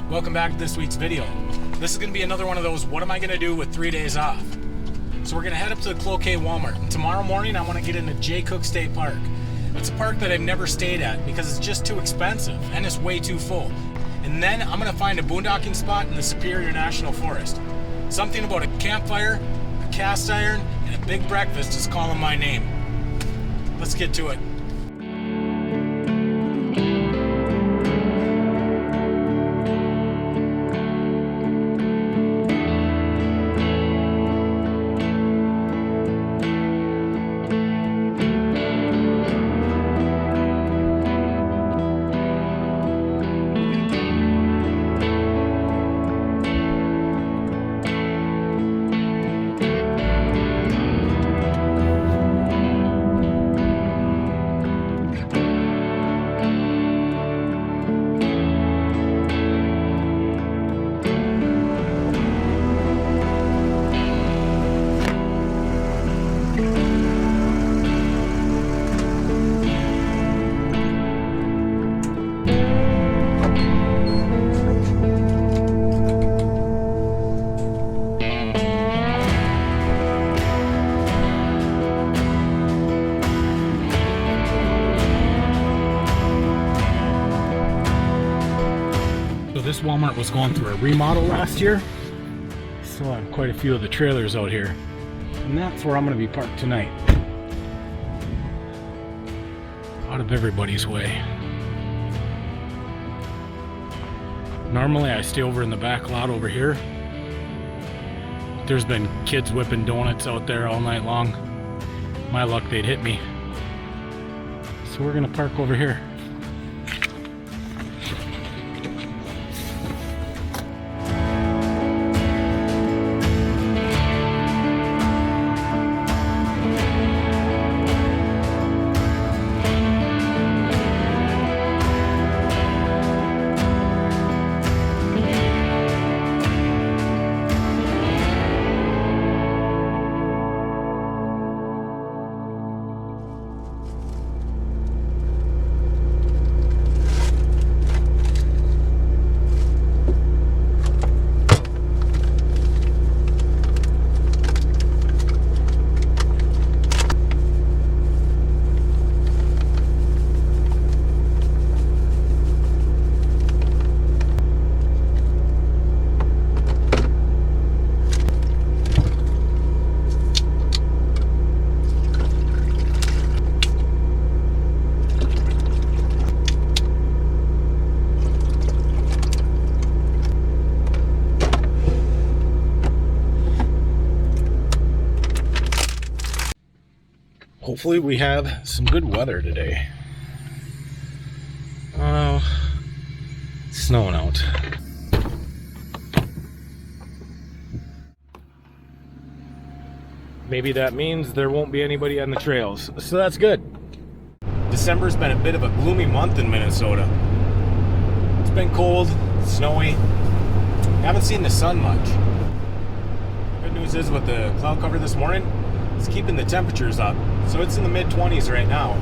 Welcome back to this week's video. This is going to be another one of those, what am I going to do with 3 days off? So we're going to head up to the Cooke Walmart. And tomorrow morning I want to get into Cooke State Park. It's a park that I've never stayed at because it's just too expensive and it's way too full. And then I'm going to find a boondocking spot in the Superior National Forest. Something about a campfire, a cast iron, and a big breakfast is calling my name. Let's get to it. This Walmart was going through a remodel last year. Still have quite a few of the trailers out here. And that's where I'm going to be parked tonight. Out of everybody's way. Normally I stay over in the back lot over here. There's been kids whipping donuts out there all night long. My luck, they'd hit me. So we're going to park over here. Hopefully we have some good weather today. Oh, it's snowing out. Maybe that means there won't be anybody on the trails, so that's good. December's been a bit of a gloomy month in Minnesota. It's been cold, snowy. Haven't seen the sun much. Good news is with the cloud cover this morning, it's keeping the temperatures up, so it's in the mid-20s right now.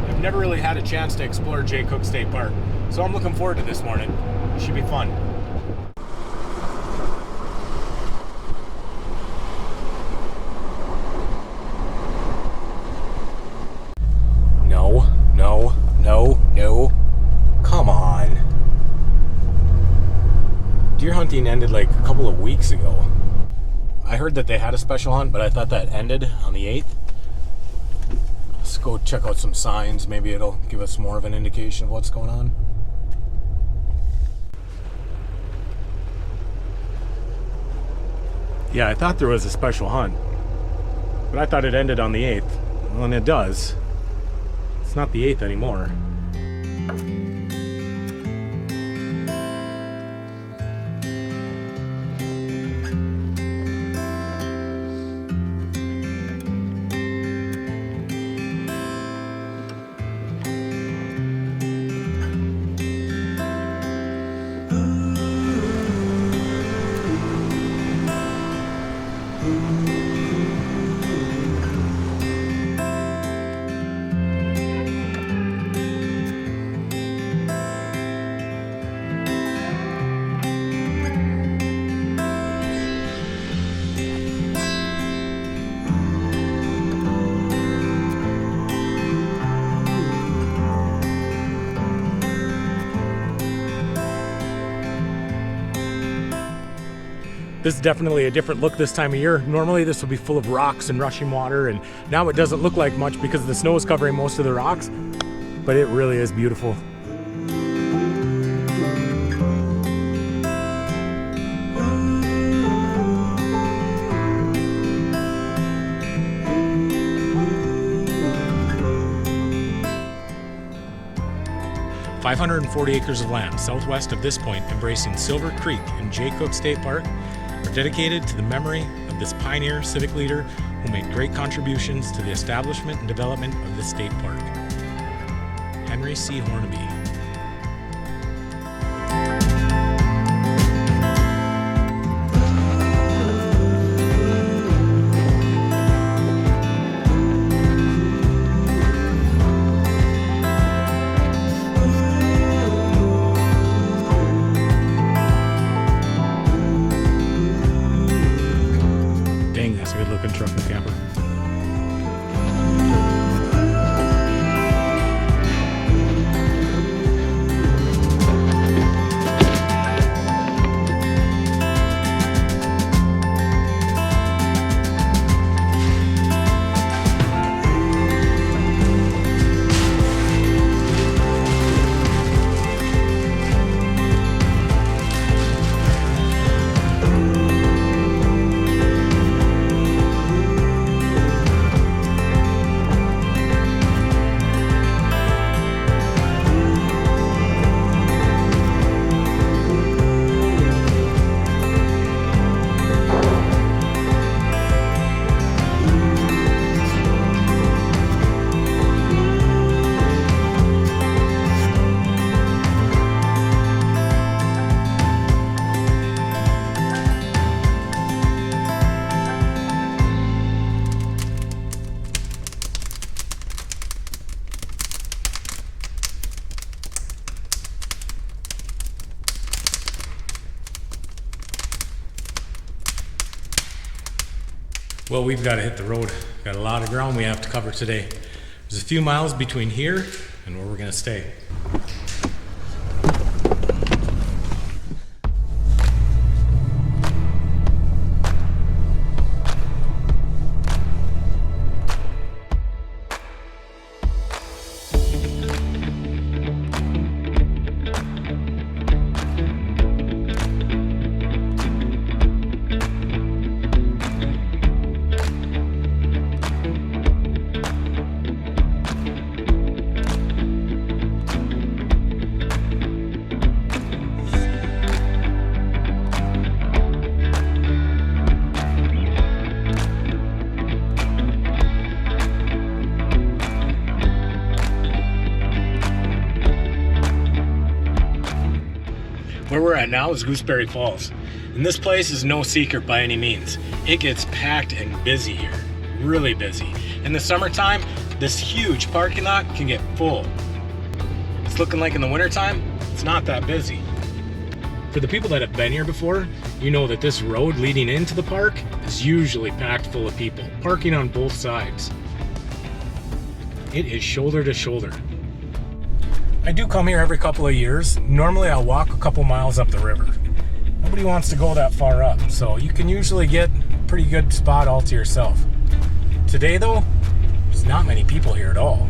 I've never really had a chance to explore Cooke State Park, so I'm looking forward to this morning. It should be fun. No. Come on. Deer hunting ended like a couple of weeks ago. I heard that they had a special hunt, but I thought that ended on the 8th. Let's go check out some signs. Maybe it'll give us more of an indication of what's going on. Yeah, I thought there was a special hunt, but I thought it ended on the 8th. Well, and it does. It's not the 8th anymore. This is definitely a different look this time of year. Normally this will be full of rocks and rushing water, and now it doesn't look like much because the snow is covering most of the rocks, but it really is beautiful. .540 acres of land southwest of this point, embracing Silver Creek and Cooke State Park, are dedicated to the memory of this pioneer civic leader who made great contributions to the establishment and development of this state park. Henry C. Hornaby. That's a good looking truck and camper. Well, we've got to hit the road. Got a lot of ground we have to cover today. There's a few miles between here and where we're going to stay. Where we're at now is Gooseberry Falls, and this place is no secret by any means. It gets packed and busy here, really busy. In the summertime, this huge parking lot can get full. It's looking like in the wintertime, it's not that busy. For the people that have been here before, you know that this road leading into the park is usually packed full of people, parking on both sides. It is shoulder to shoulder. I do come here every couple of years. Normally I'll walk a couple miles up the river. Nobody wants to go that far up, so you can usually get a pretty good spot all to yourself. Today though, there's not many people here at all.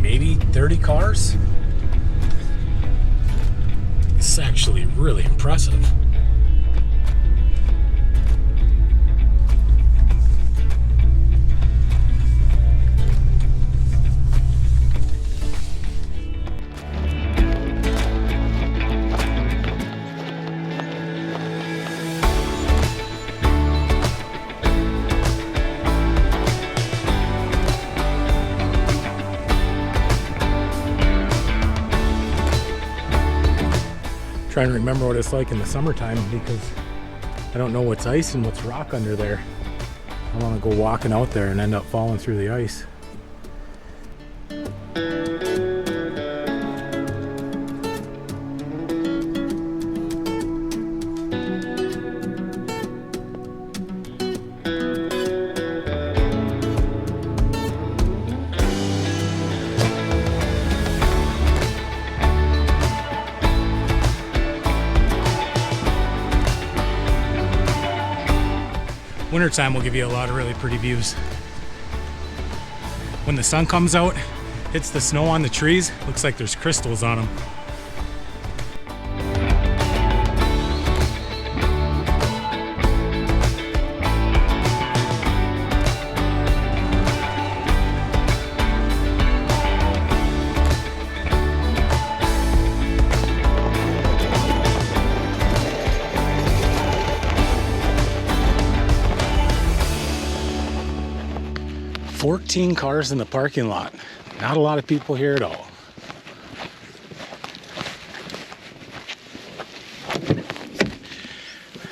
Maybe 30 cars? It's actually really impressive. Trying to remember what it's like in the summertime because I don't know what's ice and what's rock under there. I want to go walking out there and end up falling through the ice. Wintertime will give you a lot of really pretty views. When the sun comes out, hits the snow on the trees, looks like there's crystals on them. "14 cars in the parking lot. Not a lot of people here at all."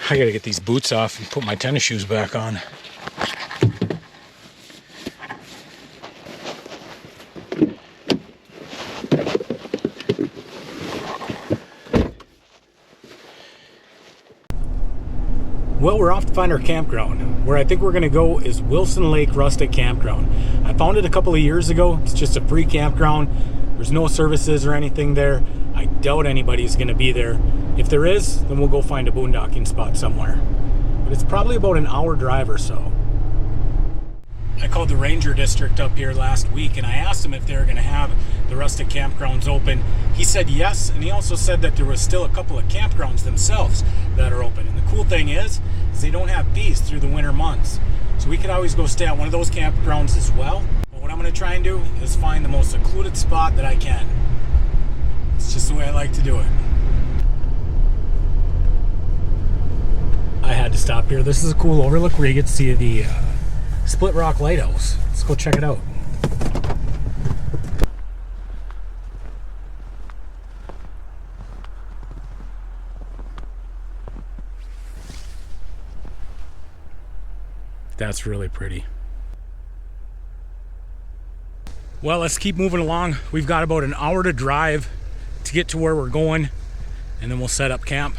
I gotta get these boots off and put my tennis shoes back on. Well, we're off to find our campground. Where I think we're gonna go is Wilson Lake Rustic Campground. I found it a couple of years ago. It's just a free campground. There's no services or anything there. I doubt anybody's gonna be there. If there is, then we'll go find a boondocking spot somewhere. But it's probably about an hour drive or so. I called the ranger district up here last week and I asked them if they were gonna have the rustic campgrounds open. He said yes, and he also said that there was still a couple of campgrounds themselves that are open. And the cool thing is they don't have fees through the winter months. So we could always go stay at one of those campgrounds as well. But what I'm gonna try and do is find the most secluded spot that I can. It's just the way I like to do it. I had to stop here. This is a cool overlook where you get to see the Split Rock Lighthouse. Let's go check it out. That's really pretty. Well, let's keep moving along. We've got about an hour to drive to get to where we're going, and then we'll set up camp.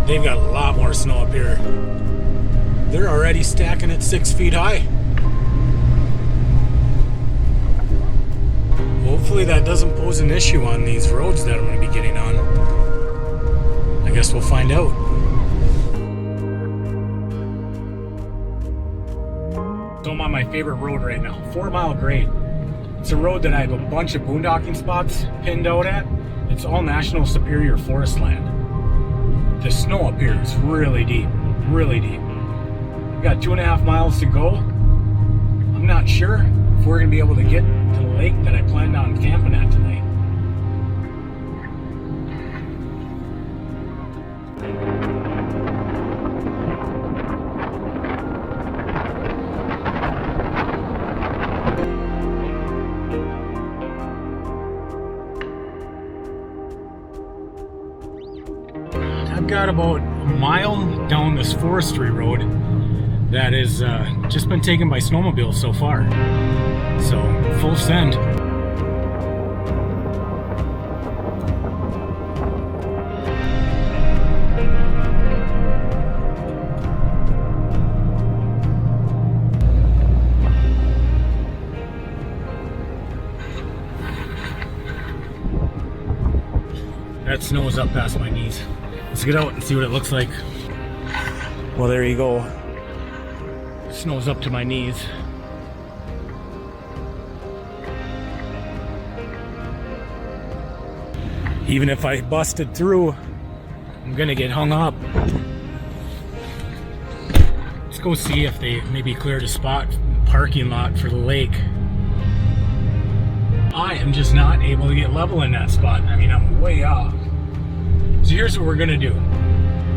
They've got a lot more snow up here. They're already stacking it 6 feet high. Hopefully that doesn't pose an issue on these roads that I'm going to be getting on. I guess we'll find out. So I'm on my favorite road right now, 4 Mile Grade. It's a road that I have a bunch of boondocking spots pinned out at. It's all National Superior Forest land. The snow up here is really deep, really deep. We've got 2.5 miles to go. I'm not sure if we're gonna be able to get to the lake that I planned on camping at tonight. I've got about a mile down this forestry road that is just been taken by snowmobiles so far. So full send. That snow is up past my knees. Let's get out and see what it looks like. Well, there you go. Snow's up to my knees. Even if I busted through, I'm gonna get hung up. Let's go see if they maybe cleared a spot, parking lot for the lake. I am just not able to get level in that spot. I mean, I'm way off. So here's what we're gonna do.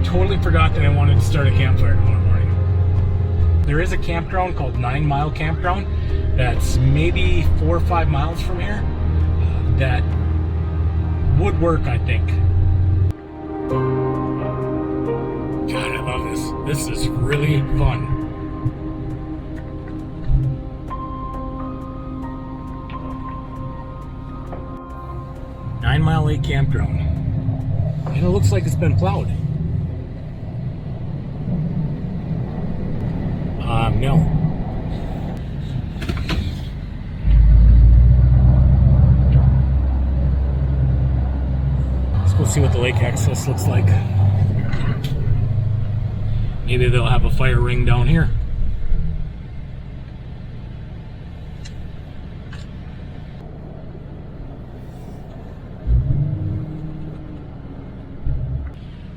Totally forgot that I wanted to start a campfire tomorrow morning. There is a campground called 9 Mile Campground that's maybe 4 or 5 miles from here that would work, I think. God, I love this. This is really fun. 9 Mile Lake Campground. And it looks like it's been plowed. No. Let's go see what the lake access looks like. Maybe they'll have a fire ring down here.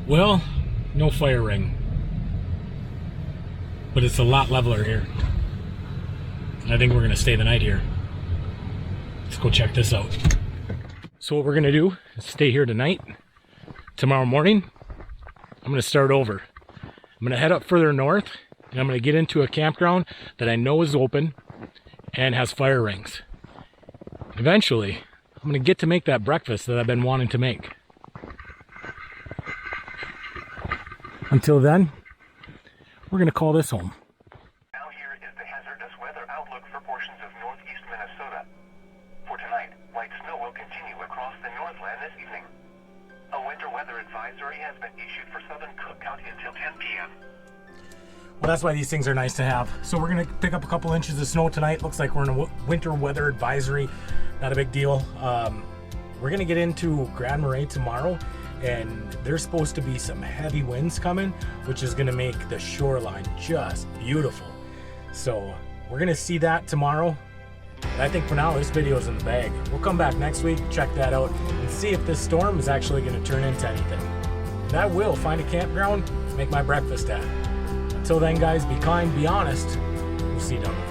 Well, no fire ring. But it's a lot leveler here. I think we're gonna stay the night here. Let's go check this out. So what we're gonna do is stay here tonight. Tomorrow morning, I'm gonna start over. I'm gonna head up further north and I'm gonna get into a campground that I know is open and has fire rings. Eventually, I'm gonna get to make that breakfast that I've been wanting to make. Until then, we're gonna call this home. Now here is the hazardous weather outlook for portions of northeast Minnesota. For tonight, light snow will continue across the Northland this evening. A winter weather advisory has been issued for southern Cooke County until 10 p.m. Well, that's why these things are nice to have. So we're gonna pick up a couple inches of snow tonight. Looks like we're in a winter weather advisory. Not a big deal. We're gonna get into Grand Marais tomorrow, and there's supposed to be some heavy winds coming, which is gonna make the shoreline just beautiful. So we're gonna see that tomorrow. And I think for now, this video's in the bag. We'll come back next week, check that out, and see if this storm is actually gonna turn into anything. And I will find a campground to make my breakfast at. Until then, guys, be kind, be honest. We'll see you down the road.